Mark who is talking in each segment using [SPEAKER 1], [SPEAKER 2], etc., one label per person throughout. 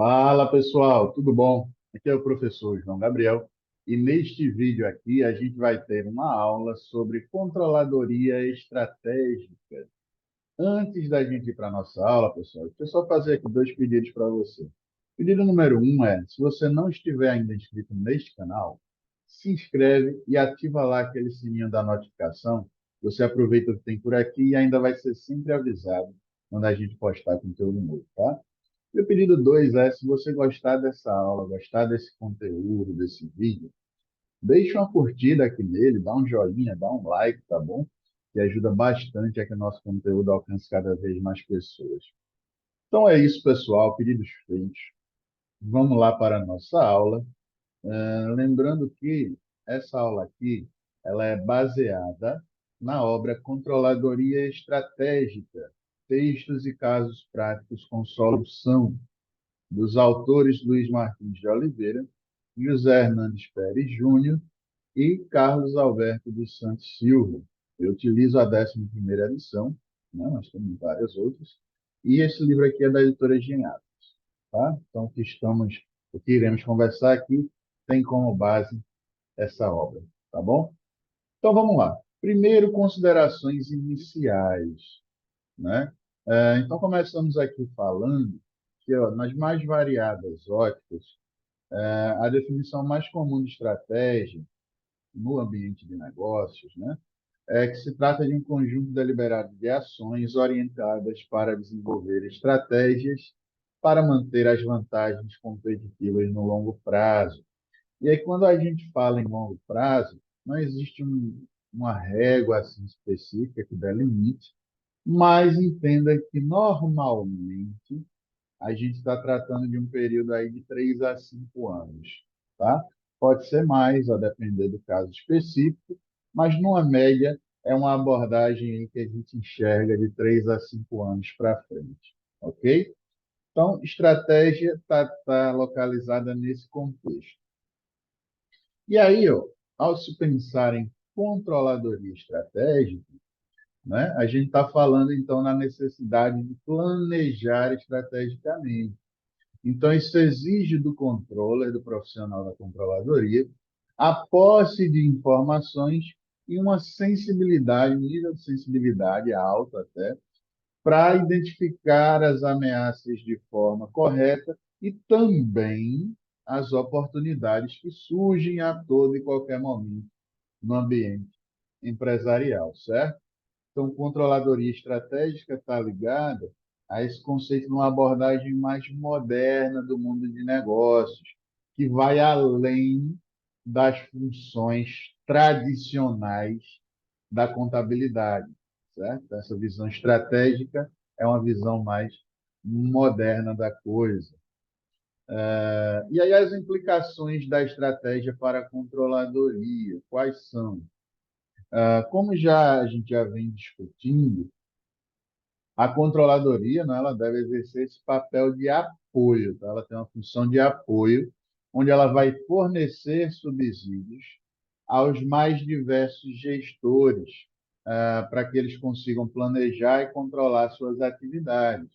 [SPEAKER 1] Fala pessoal, tudo bom? Aqui é o professor João Gabriel e neste vídeo aqui a gente vai ter uma aula sobre controladoria estratégica. Antes da gente ir para a nossa aula, pessoal, deixa eu só fazer aqui dois pedidos para você. Pedido número um é, se você não estiver ainda inscrito neste canal, se inscreve e ativa lá aquele sininho da notificação. Você aproveita o que tem por aqui e ainda vai ser sempre avisado quando a gente postar conteúdo novo, tá? Meu pedido dois é, se você gostar dessa aula, gostar desse conteúdo, desse vídeo, deixa uma curtida aqui nele, dá um joinha, dá um like, tá bom? Que ajuda bastante a que o nosso conteúdo alcance cada vez mais pessoas. Então é isso, pessoal, pedidos feitos. Vamos lá para a nossa aula. Lembrando que essa aula aqui, ela é baseada na obra Controladoria Estratégica, Textos e Casos Práticos com Solução, dos autores Luiz Martins de Oliveira, José Hernandes Pérez Júnior e Carlos Alberto dos Santos Silva. Eu utilizo a 11ª edição, né? Nós temos várias outras, e esse livro aqui é da editora Engenhados, tá? Então, o que iremos conversar aqui tem como base essa obra, tá bom? Então, vamos lá. Primeiro, considerações iniciais, né? Então, começamos aqui falando que, ó, nas mais variadas óticas, a definição mais comum de estratégia no ambiente de negócios, né, é que se trata de um conjunto deliberado de ações orientadas para desenvolver estratégias para manter as vantagens competitivas no longo prazo. E aí, quando a gente fala em longo prazo, não existe uma régua assim específica que delimite, mas entenda que normalmente a gente está tratando de um período aí de 3 a 5 anos, tá? Pode ser mais, a depender do caso específico, mas numa média é uma abordagem aí que a gente enxerga de 3 a 5 anos para frente, ok? Então, estratégia está localizada nesse contexto. E aí, ó, ao se pensar em controladoria estratégica, né, a gente está falando então na necessidade de planejar estrategicamente. Então, isso exige do controller, do profissional da controladoria, a posse de informações e uma sensibilidade, um nível de sensibilidade alto até, para identificar as ameaças de forma correta e também as oportunidades que surgem a todo e qualquer momento no ambiente empresarial, certo? Então, controladoria estratégica está ligada a esse conceito de uma abordagem mais moderna do mundo de negócios, que vai além das funções tradicionais da contabilidade, certo? Essa visão estratégica é uma visão mais moderna da coisa. E aí as implicações da estratégia para a controladoria, quais são? Como a gente já vem discutindo, a controladoria, né, ela deve exercer esse papel de apoio, tá? Ela tem uma função de apoio, onde ela vai fornecer subsídios aos mais diversos gestores, para que eles consigam planejar e controlar suas atividades,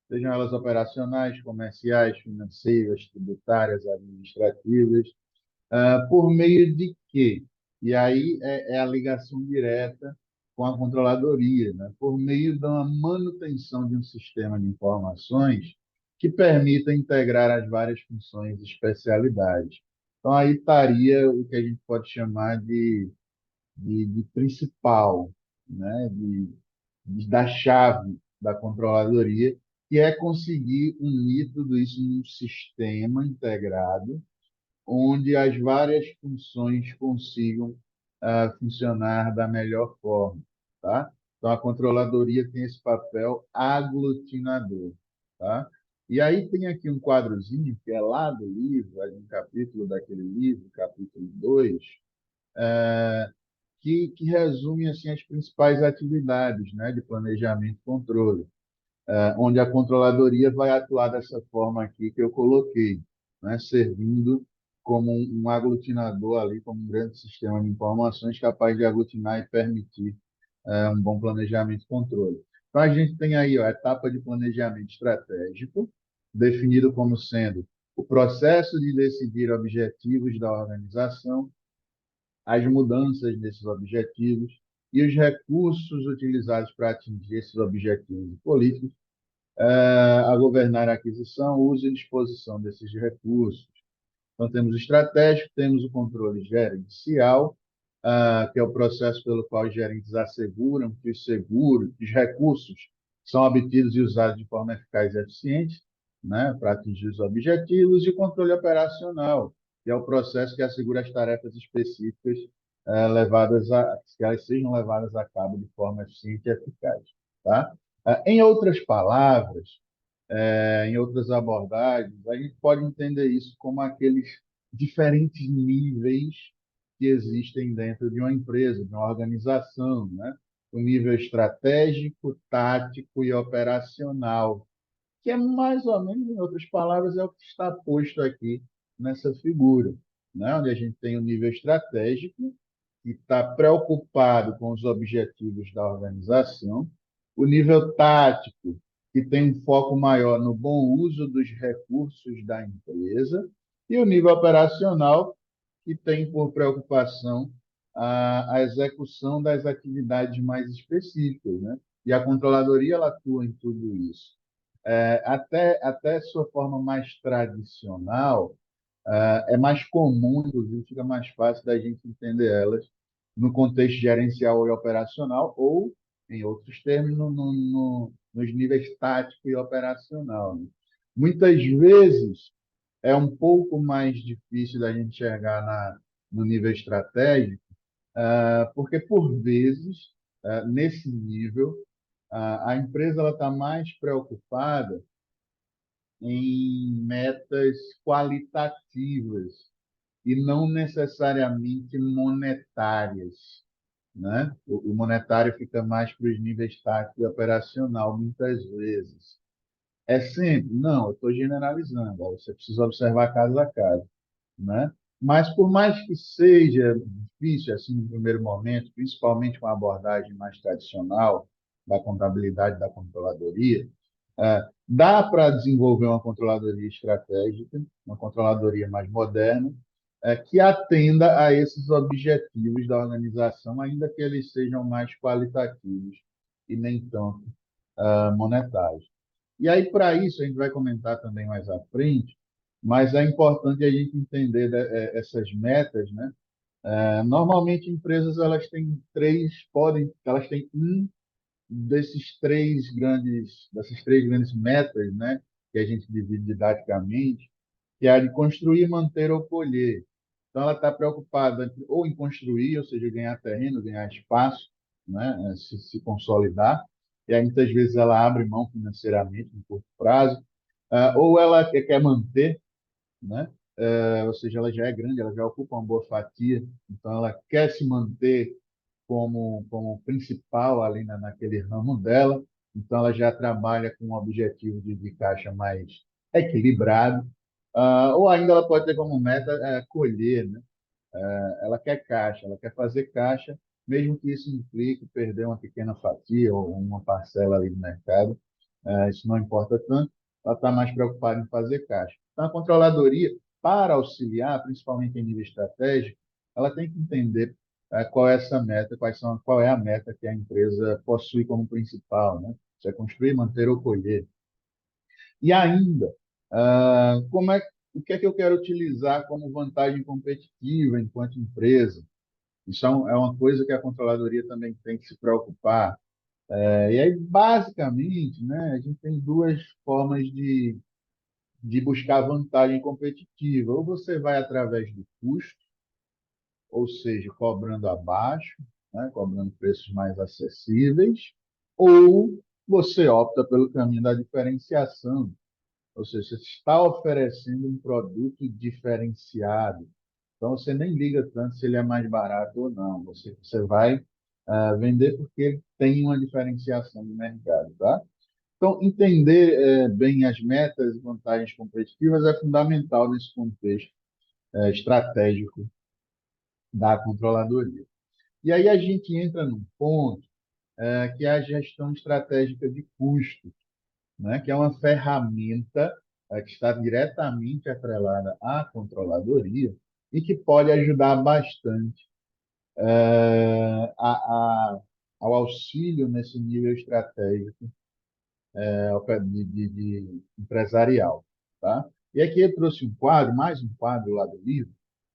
[SPEAKER 1] sejam elas operacionais, comerciais, financeiras, tributárias, administrativas, por meio de quê? E aí é a ligação direta com a controladoria, né? Por meio de uma manutenção de um sistema de informações que permita integrar as várias funções e especialidades. Então, aí estaria o que a gente pode chamar de principal, né? Da chave da controladoria, que é conseguir unir tudo isso num sistema integrado onde as várias funções consigam funcionar da melhor forma, tá? Então, a controladoria tem esse papel aglutinador, tá? E aí tem aqui um quadrozinho que é lá do livro, é um capítulo daquele livro, capítulo 2, que resume assim as principais atividades, né, de planejamento e controle, onde a controladoria vai atuar dessa forma aqui que eu coloquei, né, servindo como um aglutinador ali, como um grande sistema de informações capaz de aglutinar e permitir um bom planejamento e controle. Então, a gente tem aí ó, a etapa de planejamento estratégico, definido como sendo o processo de decidir objetivos da organização, as mudanças nesses objetivos e os recursos utilizados para atingir esses objetivos políticos, a governar a aquisição, uso e disposição desses recursos. Então, temos o estratégico, temos o controle gerencial, que é o processo pelo qual os gerentes asseguram que os seguros, os recursos são obtidos e usados de forma eficaz e eficiente, né, para atingir os objetivos, e o controle operacional, que é o processo que assegura as tarefas específicas que elas sejam levadas a cabo de forma eficiente e eficaz. Tá? Em outras palavras, em outras abordagens, a gente pode entender isso como aqueles diferentes níveis que existem dentro de uma empresa, de uma organização, né? O nível estratégico, tático e operacional, que é mais ou menos, em outras palavras, é o que está posto aqui nessa figura, né? Onde a gente tem o nível estratégico, que está preocupado com os objetivos da organização, o nível tático, que tem um foco maior no bom uso dos recursos da empresa, e o nível operacional, que tem por preocupação a execução das atividades mais específicas, né? E a controladoria ela atua em tudo isso. Até sua forma mais tradicional, é mais comum, inclusive, fica mais fácil da gente entender elas no contexto gerencial e operacional, ou, em outros termos, nos níveis tático e operacional, né? Muitas vezes é um pouco mais difícil da gente chegar no nível estratégico, porque, por vezes, nesse nível, a empresa está mais preocupada em metas qualitativas e não necessariamente monetárias, né? O monetário fica mais para os níveis tático e operacional, muitas vezes. É sempre? Não, eu estou generalizando. Ó, você precisa observar caso a caso, né? Mas por mais que seja difícil assim no primeiro momento, principalmente com a abordagem mais tradicional da contabilidade, da controladoria, dá para desenvolver uma controladoria estratégica, uma controladoria mais moderna, que atenda a esses objetivos da organização, ainda que eles sejam mais qualitativos e nem tanto monetários. E aí, para isso, a gente vai comentar também mais à frente, mas é importante a gente entender essas metas, né? Normalmente, empresas elas têm elas têm dessas três grandes metas, né? Que a gente divide didaticamente, que é a de construir, manter ou colher. Então, ela está preocupada ou em construir, ou seja, ganhar terreno, ganhar espaço, né? Se consolidar. E aí, muitas vezes, ela abre mão financeiramente no curto prazo, ou ela quer manter, né? Ou seja, ela já é grande, ela já ocupa uma boa fatia, então ela quer se manter como principal ali naquele ramo dela, então ela já trabalha com um objetivo de caixa mais equilibrado, ou ainda ela pode ter como meta colher, né? Ela quer caixa, ela quer fazer caixa, mesmo que isso implique perder uma pequena fatia ou uma parcela ali do mercado, isso não importa tanto, ela está mais preocupada em fazer caixa. Então, a controladoria, para auxiliar, principalmente em nível estratégico, ela tem que entender qual é essa meta, qual é a meta que a empresa possui como principal, né? Se é construir, manter ou colher. E ainda, o que é que eu quero utilizar como vantagem competitiva enquanto empresa? Isso é uma coisa que a controladoria também tem que se preocupar. E aí, basicamente, né, a gente tem duas formas de buscar vantagem competitiva. Ou você vai através do custo, ou seja, cobrando abaixo, né, cobrando preços mais acessíveis, ou você opta pelo caminho da diferenciação, ou seja, você está oferecendo um produto diferenciado. Então, você nem liga tanto se ele é mais barato ou não. Você vai vender porque ele tem uma diferenciação no mercado, tá? Então, entender bem as metas e vantagens competitivas é fundamental nesse contexto estratégico da controladoria. E aí a gente entra num ponto que é a gestão estratégica de custo, né? Que é uma ferramenta que está diretamente atrelada à controladoria e que pode ajudar bastante ao auxílio nesse nível estratégico de empresarial, tá? E aqui eu trouxe um quadro, mais um quadro lá do livro,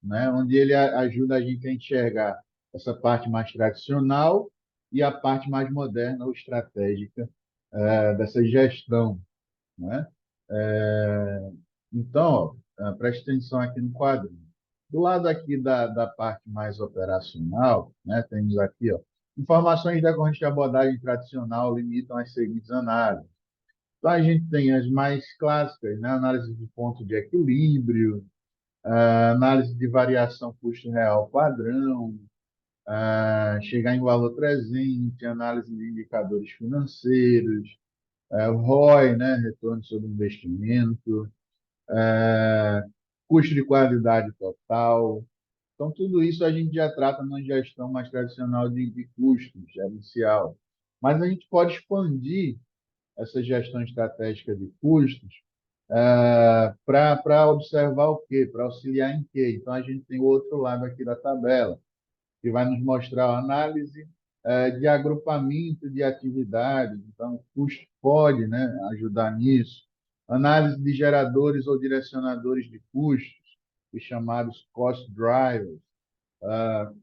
[SPEAKER 1] né, onde ele ajuda a gente a enxergar essa parte mais tradicional e a parte mais moderna ou estratégica dessa gestão, né? É, então, preste atenção aqui no quadro. Do lado aqui da parte mais operacional, né, temos aqui, ó, informações da corrente de abordagem tradicional limitam as seguintes análises. Então, a gente tem as mais clássicas, né, análise de ponto de equilíbrio, análise de variação custo real padrão, chegar em valor presente, análise de indicadores financeiros, ROI, né, retorno sobre investimento, é, custo de qualidade total. Então, tudo isso a gente já trata numa gestão mais tradicional de custos, gerencial. Mas a gente pode expandir essa gestão estratégica de custos para observar o quê? Para auxiliar em quê? Então, a gente tem o outro lado aqui da tabela, que vai nos mostrar a análise de agrupamento de atividades. Então, o custo pode, né, ajudar nisso. Análise de geradores ou direcionadores de custos, os chamados cost drivers.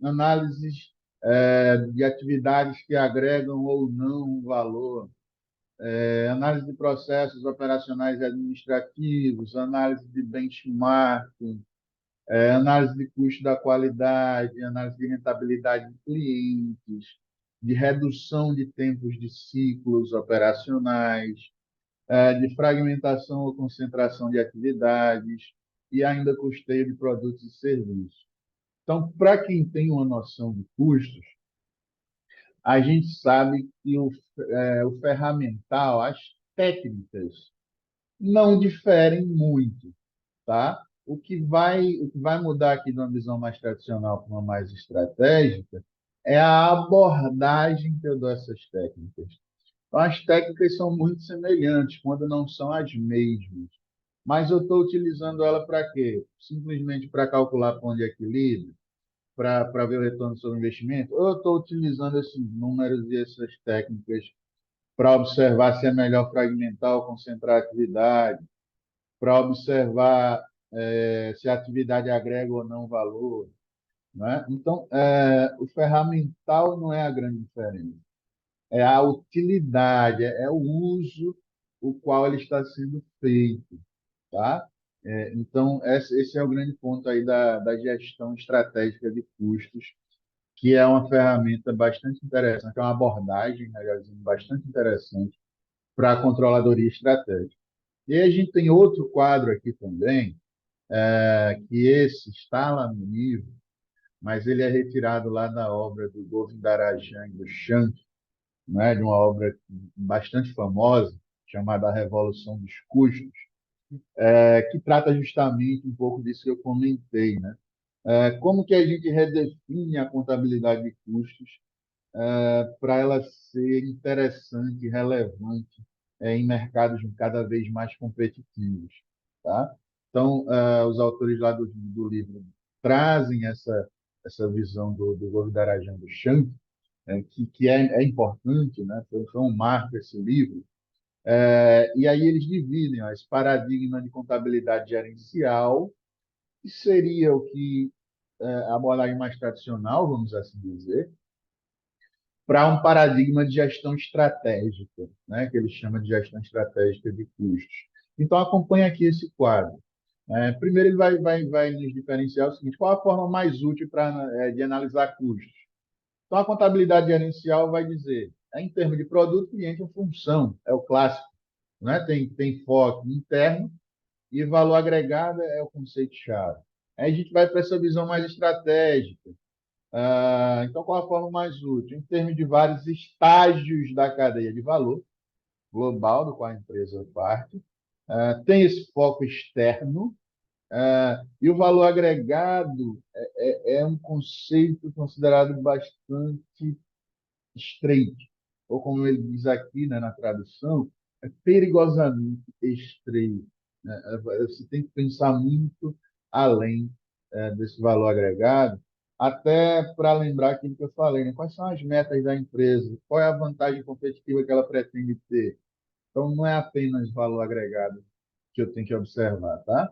[SPEAKER 1] Análises de atividades que agregam ou não um valor. Análise de processos operacionais e administrativos, análise de benchmarking, análise de custo da qualidade, análise de rentabilidade de clientes, de redução de tempos de ciclos operacionais, de fragmentação ou concentração de atividades e ainda custeio de produtos e serviços. Então, para quem tem uma noção de custos, a gente sabe que o ferramental, as técnicas, não diferem muito, tá? O que vai mudar aqui de uma visão mais tradicional para uma mais estratégica é a abordagem que eu dou a essas técnicas. Então, as técnicas são muito semelhantes, quando não são as mesmas. Mas eu estou utilizando ela para quê? Simplesmente para calcular ponto de equilíbrio, para ver o retorno sobre o investimento? Ou eu estou utilizando esses números e essas técnicas para observar se é melhor fragmentar ou concentrar a atividade, para observar se a atividade agrega ou não valor, né? Então, o ferramental não é a grande diferença, é a utilidade, é o uso o qual ele está sendo feito, tá? Então, esse é o grande ponto aí da gestão estratégica de custos, que é uma ferramenta bastante interessante, é uma abordagem, aliás, bastante interessante para a controladoria estratégica. E aí a gente tem outro quadro aqui também, que esse está lá no livro, mas ele é retirado lá da obra do Govindarajan e do Shank, né, de uma obra bastante famosa, chamada A Revolução dos Custos, que trata justamente um pouco disso que eu comentei, né? Como que a gente redefine a contabilidade de custos para ela ser interessante e relevante em mercados cada vez mais competitivos, tá? Então, os autores lá do livro trazem essa visão do Govindarajan do Shank, que é importante, né? Foi um marco esse livro. E aí eles dividem ó, esse paradigma de contabilidade gerencial, que seria o que a abordagem mais tradicional, vamos assim dizer, para um paradigma de gestão estratégica, né, que ele chama de gestão estratégica de custos. Então, acompanhe aqui esse quadro. Primeiro, ele vai nos diferenciar o seguinte: qual a forma mais útil de analisar custos? Então, a contabilidade gerencial vai dizer, em termos de produto, cliente ou função, é o clássico. Né? Tem foco interno e valor agregado é o conceito-chave. Aí a gente vai para essa visão mais estratégica. Então, qual a forma mais útil? Em termos de vários estágios da cadeia de valor global, do qual a empresa parte, tem esse foco externo, e o valor agregado é um conceito considerado bastante estreito, ou como ele diz aqui, né, na tradução, é perigosamente estreito. Você tem que pensar muito além desse valor agregado, até para lembrar aquilo que eu falei, né? Quais são as metas da empresa? Qual é a vantagem competitiva que ela pretende ter? Então, não é apenas valor agregado que eu tenho que observar, tá?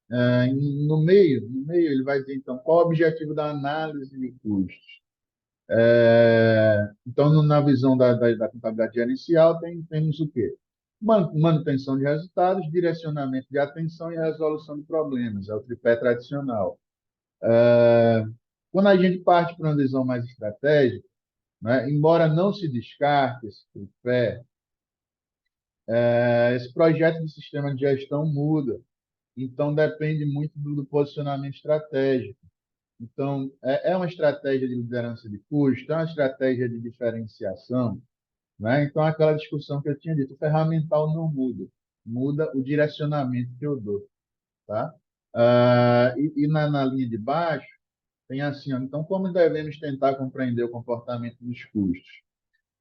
[SPEAKER 1] No meio, ele vai dizer, então, qual o objetivo da análise de custos? Então, na visão da contabilidade gerencial, temos o quê? Manutenção de resultados, direcionamento de atenção e resolução de problemas, é o tripé tradicional. Quando a gente parte para uma visão mais estratégica, né, embora não se descarte esse tripé, esse projeto de sistema de gestão muda. Então, depende muito do posicionamento estratégico. Então, é uma estratégia de liderança de custo, é uma estratégia de diferenciação, né? Então, aquela discussão que eu tinha dito, o ferramental não muda, muda o direcionamento que eu dou, tá? E na linha de baixo, tem assim, ó, então, como devemos tentar compreender o comportamento dos custos?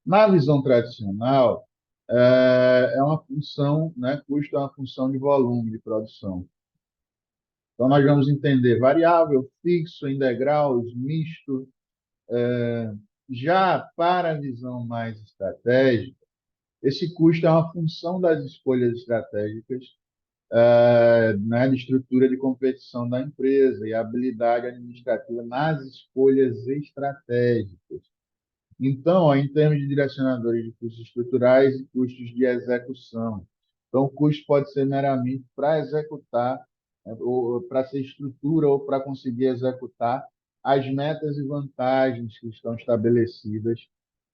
[SPEAKER 1] Na visão tradicional, é uma função, né? Custo é uma função de volume de produção. Então, nós vamos entender variável, fixo, integral, misto. Já para a visão mais estratégica, esse custo é uma função das escolhas estratégicas, né, de estrutura de competição da empresa e habilidade administrativa nas escolhas estratégicas. Então, ó, em termos de direcionadores de custos estruturais e custos de execução. Então, o custo pode ser meramente para executar, né, ou para ser estrutura, ou para conseguir executar as metas e vantagens que estão estabelecidas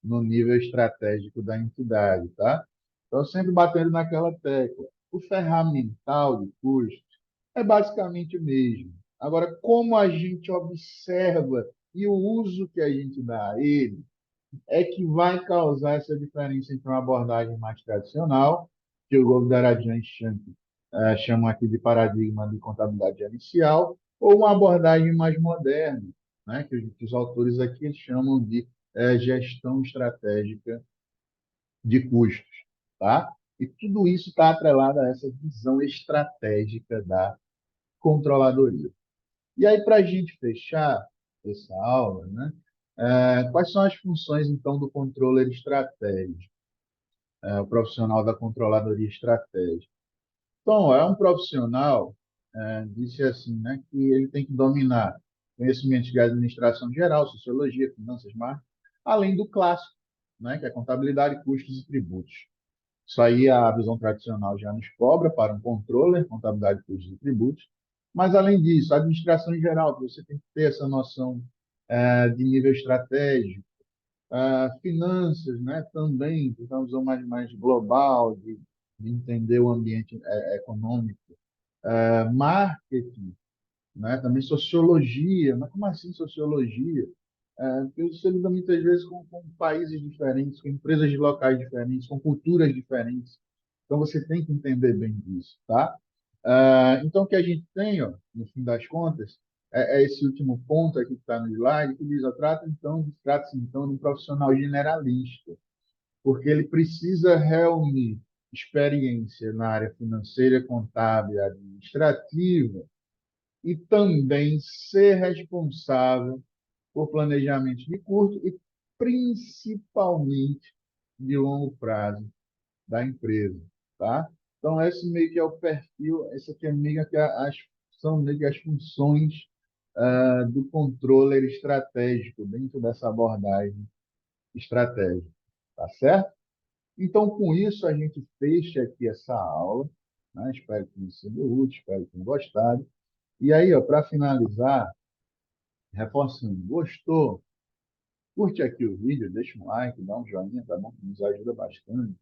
[SPEAKER 1] no nível estratégico da entidade, tá? Então, sempre batendo naquela tecla. O ferramental de custos é basicamente o mesmo. Agora, como a gente observa e o uso que a gente dá a ele, é que vai causar essa diferença entre uma abordagem mais tradicional, que o Govindarajan e Shank chamam aqui de paradigma de contabilidade inicial, ou uma abordagem mais moderna, né, que os autores aqui chamam de gestão estratégica de custos. Tá? E tudo isso está atrelado a essa visão estratégica da controladoria. E aí, para a gente fechar essa aula, né, quais são as funções, então, do controller estratégico, o profissional da controladoria estratégica? Então, é um profissional, disse assim, né, que ele tem que dominar conhecimentos de administração geral, sociologia, finanças, marketing, além do clássico, né, que é contabilidade, custos e tributos. Isso aí a visão tradicional já nos cobra para um controller, contabilidade, custos e tributos. Mas, além disso, a administração em geral, que você tem que ter essa noção de nível estratégico, finanças, né, também, que é uma visão mais global, de entender o ambiente econômico, marketing, né, também sociologia. Mas como assim sociologia? Porque você lida muitas vezes com países diferentes, com empresas de locais diferentes, com culturas diferentes. Então, você tem que entender bem disso, tá? Então, o que a gente tem, ó, no fim das contas, é esse último ponto aqui que está no slide, que diz, ó, trata-se então de um profissional generalista, porque ele precisa reunir experiência na área financeira, contábil e administrativa e também ser responsável por planejamento de curto e principalmente de longo prazo da empresa, tá? Então, esse meio que é o perfil, esse aqui é meio que são meio que as funções do controller estratégico dentro dessa abordagem estratégica, tá certo? Então, com isso, a gente fecha aqui essa aula, né? Espero que tenha sido útil, espero que tenham gostado. E aí, ó, para finalizar, reforçando, gostou? Curte aqui o vídeo, deixa um like, dá um joinha, tá bom? Que nos ajuda bastante.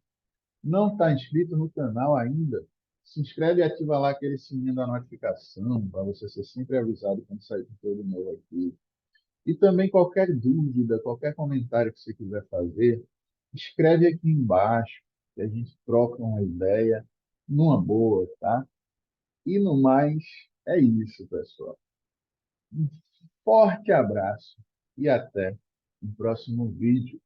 [SPEAKER 1] Não está inscrito no canal ainda? Se inscreve e ativa lá aquele sininho da notificação para você ser sempre avisado quando sair conteúdo novo aqui. E também qualquer dúvida, qualquer comentário que você quiser fazer, escreve aqui embaixo, que a gente troca uma ideia numa boa, tá? E no mais, é isso, pessoal. Um forte abraço e até o próximo vídeo.